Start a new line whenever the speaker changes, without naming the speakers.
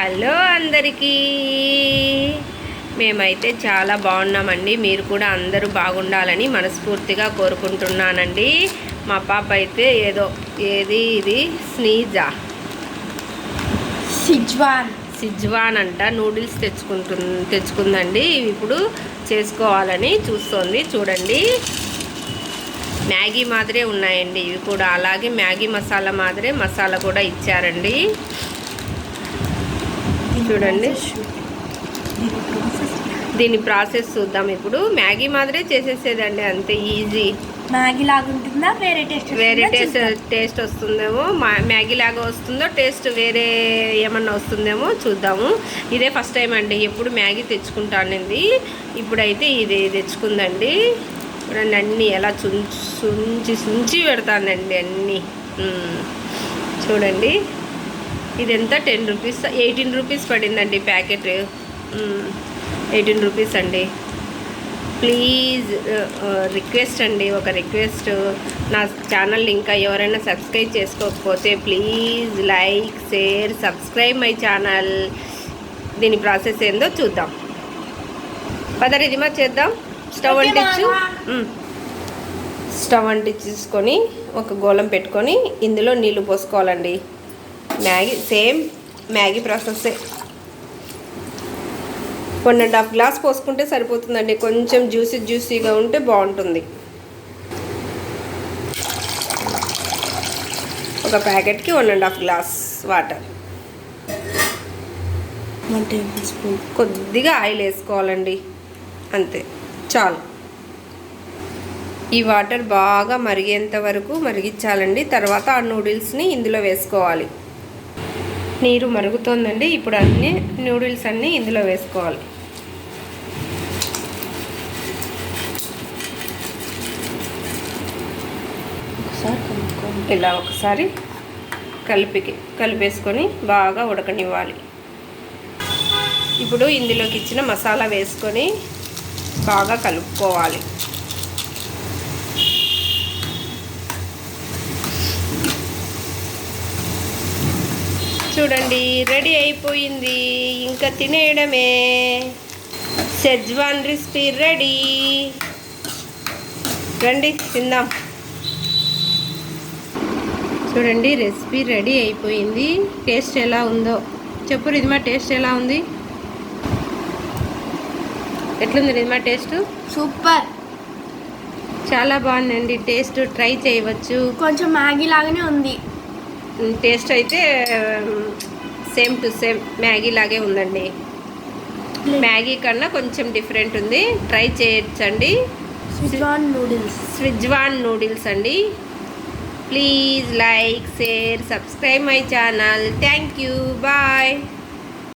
Hello అందరికీ, మేమైతే చాలా బాగున్నామండి. మీరు కూడా అందరూ బాగుండాలని మనస్ఫూర్తిగా కోరుకుంటున్నానండి. మా పాప అయితే ఇది సిజ్వాన్ అంట నూడిల్స్ తెచ్చుకుందండి. ఇప్పుడు చేసుకోవాలని చూస్తోంది. చూడండి, మ్యాగీ మాదిరే ఉన్నాయండి ఇవి కూడా. అలాగే మ్యాగీ మసాలా మాదిరే మసాలా కూడా ఇచ్చారండి. చూడండి, దీని ప్రాసెస్ చూద్దాం. ఇప్పుడు మ్యాగీ మాదిరే చేసేసేదండి, అంతే ఈజీ.
మ్యాగీ లాగా ఉంటుందా, వేరే
టేస్ట్ వస్తుందేమో, మ్యాగీ లాగా వస్తుందో, టేస్ట్ వేరే ఏమన్నా వస్తుందేమో చూద్దాము. ఇదే ఫస్ట్ టైం అండి, ఎప్పుడు మ్యాగీ తెచ్చుకుంటానండి. ఇప్పుడైతే ఇది తెచ్చుకుందండి. చూడండి, అన్నీ ఎలా సుంచి పెడతానండి అన్నీ. చూడండి, ఇది ఎంత 10 రూపీస్ 18 రూపీస్ పడిందండి ప్యాకెట్. 18 రూపీస్ అండి. ప్లీజ్ రిక్వెస్ట్ అండి, ఒక రిక్వెస్ట్, నా ఛానల్ ఇంకా ఎవరైనా సబ్స్క్రైబ్ చేసుకోకపోతే please like, share, subscribe my channel. దీని ప్రాసెస్ ఏందో చూద్దాం. పదరిదిమా చేద్దాం. స్టవ్ అంటించుకొని ఒక గోళం పెట్టుకొని ఇందులో నీళ్ళు పోసుకోవాలండి. సేమ్ మ్యాగీ ప్రాసెస్సే. 1.5 గ్లాస్ పోసుకుంటే సరిపోతుందండి. కొంచెం జ్యూసీగా ఉంటే బాగుంటుంది. ఒక ప్యాకెట్కి 1.5 గ్లాస్ వాటర్.
1 టేబుల్ స్పూన్
కొద్దిగా ఆయిల్ వేసుకోవాలండి, అంతే చాలు. ఈ వాటర్ బాగా మరిగేంత వరకు మరిగించాలండి. తర్వాత ఆ నూడిల్స్ని ఇందులో వేసుకోవాలి. నీరు మరుగుతోందండి. ఇప్పుడు నూడిల్స్ అన్నీ ఇందులో వేసుకోవాలి. ఇలా ఒకసారి కలిపేసుకొని బాగా ఉడకనివ్వాలి. ఇప్పుడు ఇందులోకి ఇచ్చిన మసాలా వేసుకొని బాగా కలుపుకోవాలి. చూడండి, రెడీ అయిపోయింది. ఇంకా తినేయడమే. Schezwan recipe ready. రండి తిందాం. చూడండి, రెసిపీ రెడీ అయిపోయింది. టేస్ట్ ఎలా ఉందో చెప్పు రిధిమా. టేస్ట్ ఎలా ఉంది? ఎట్లుంది రిధిమా టేస్ట్?
సూపర్,
చాలా బాగుందండి. టేస్ట్ ట్రై చేయవచ్చు.
కొంచెం మ్యాగీ లాగానే ఉంది.
టేస్ట్ అయితే సేమ్ టు సేమ్ మ్యాగీ లాగే ఉందండి. మ్యాగీ కన్నా కొంచెం డిఫరెంట్ ఉంది. ట్రై చేయొచ్చండి. సిజ్వాన్ నూడిల్స్ అండి. Please like, share, subscribe my channel. Thank you. Bye.